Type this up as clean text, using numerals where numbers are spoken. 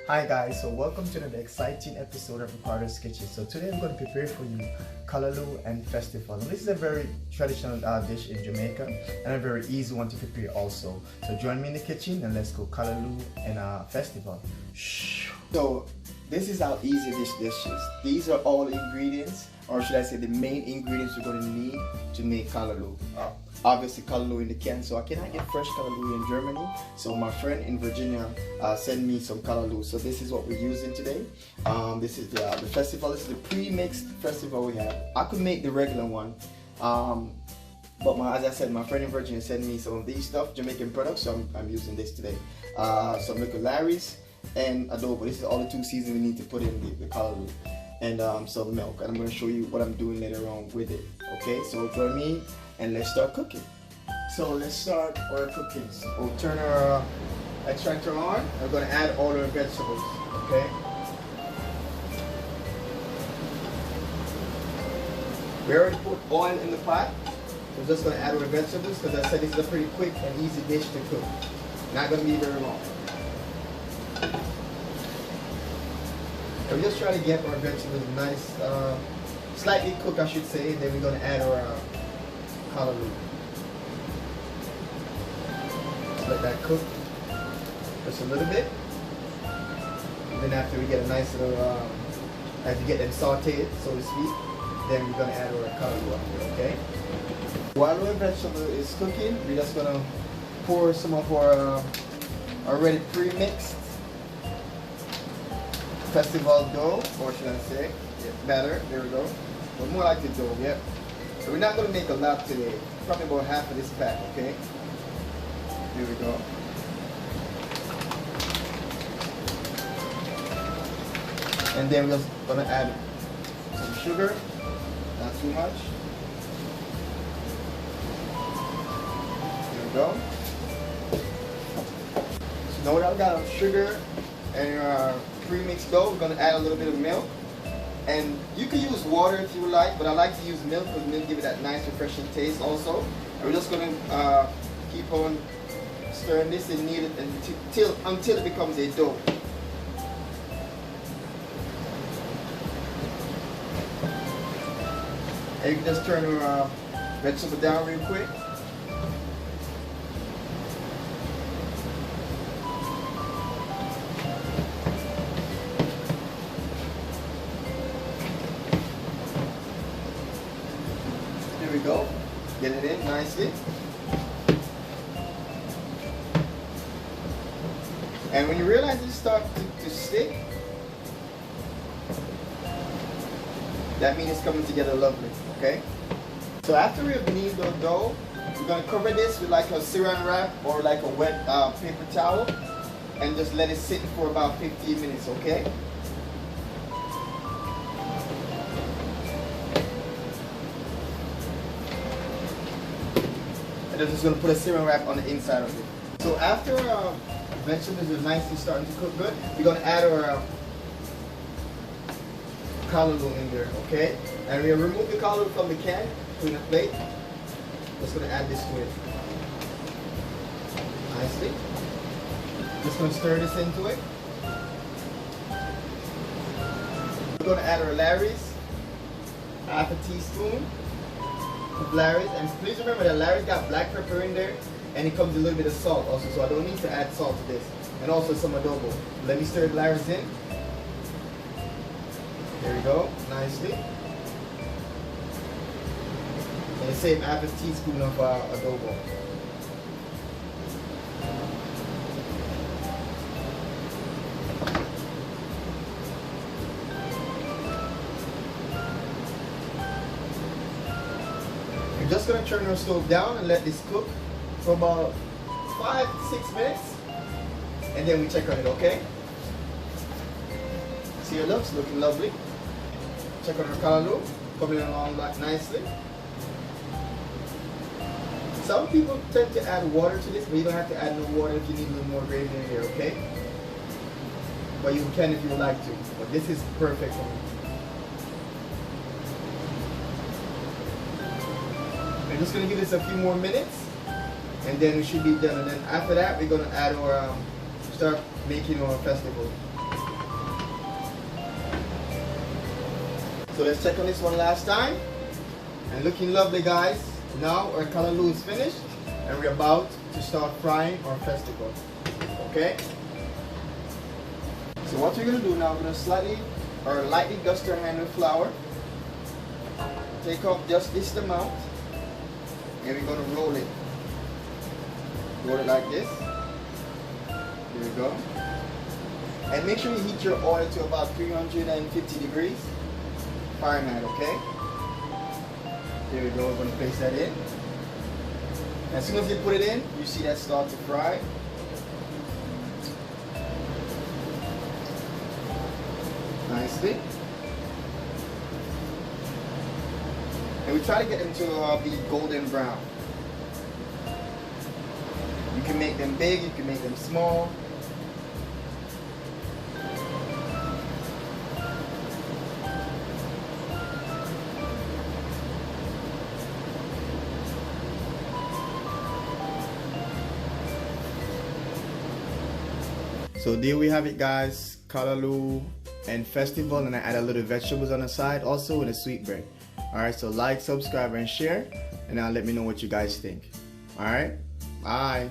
Hi guys, so welcome to another exciting episode of Ricardo's Kitchen. So today I'm going to prepare for you Callaloo and Festival. Now, this is a very traditional dish in Jamaica and a very easy one to prepare also. So join me in the kitchen and let's go Callaloo and Festival. So this is how easy this dish is. These are all ingredients, or should I say the main ingredients we're going to need to make Callaloo. Obviously Callaloo in the can, so I cannot get fresh Callaloo in Germany, so my friend in Virginia sent me some Callaloo. So this is what we're using today. This is the festival. This is the pre-mixed festival we have. I could make the regular one, but as I said, my friend in Virginia sent me some of these stuff, Jamaican products, so I'm using this today. Some little Larry's and adobo. This is all the two seasons we need to put in the Callaloo. And some milk, and I'm going to show you what I'm doing later on with it. Okay, so join me and let's start cooking. So let's start our cooking. So we'll turn our extractor on. We're going to add all our vegetables. Okay. We already put oil in the pot. We're just going to add our vegetables because I said this is a pretty quick and easy dish to cook. Not going to be very long. We're just trying to get our vegetables nice, slightly cooked I should say, then we're going to add our Callaloo. Let that cook just a little bit. And then after we get a nice little, as you get them sauteed, so to speak, then we're going to add our Callaloo on here, okay? While our vegetable is cooking, we're just going to pour some of our already pre-mixed festival dough, or should I say, batter, there we go. But more like the dough, yep. So we're not going to make a lot today, probably about half of this pack, okay? Here we go. And then we're just going to add some sugar, not too much. Here we go. So now that I've got our sugar and our pre-mixed dough, we're going to add a little bit of milk. And you can use water if you would like, but I like to use milk because milk gives it that nice refreshing taste also. And we're just going to keep on stirring this and knead it until it becomes a dough. And you can just turn our vegetable down real quick. Here we go. Get it in nicely. And when you realize it starts to stick, that means it's coming together lovely, okay? So after we've kneaded the dough, we're going to cover this with like a saran wrap or like a wet paper towel and just let it sit for about 15 minutes, okay? And I'm just going to put a saran wrap on the inside of it. So after vegetables are nicely starting to cook good, we're going to add our Callaloo in there, okay? And we'll remove the Callaloo from the can, put in a plate. Just going to add this to it. Nicely. Just going to stir this into it. We're going to add our Larry's, half a teaspoon of Larry's, and please remember that Larry's got black pepper in there, and it comes with a little bit of salt also, so I don't need to add salt to this, and also some adobo. Let me stir the Larry's in. There we go, nicely. And the same half a teaspoon of adobo. We're just going to turn our stove down and let this cook for about 5 to 6 minutes, and then we check on it, okay? See how it looks, looking lovely. Check on our Callaloo, coming along nicely. Some people tend to add water to this, but you don't have to add no water if you need a little more gravy in here, okay? But you can if you would like to, but this is perfect for me. I'm just going to give this a few more minutes, and then we should be done. And then after that, we're going to add our start making our festival. So let's check on this one last time. And looking lovely, guys. Now our callaloo is finished and we're about to start frying our festival. Okay? So what we're going to do now, we're going to lightly dust our hand with flour. Take off just this amount and we're going to roll it. Roll it like this. Here we go. And make sure you heat your oil to about 350 degrees Fahrenheit, okay? Here we go, we're going to place that in. As soon as you put it in, you see that start to fry. Nicely. And we try to get them to be golden brown. You can make them big, you can make them small. So there we have it, guys, callaloo and festival, and I add a little vegetables on the side also with a sweetbread. Alright, so like, subscribe and share, and now let me know what you guys think. Alright, bye.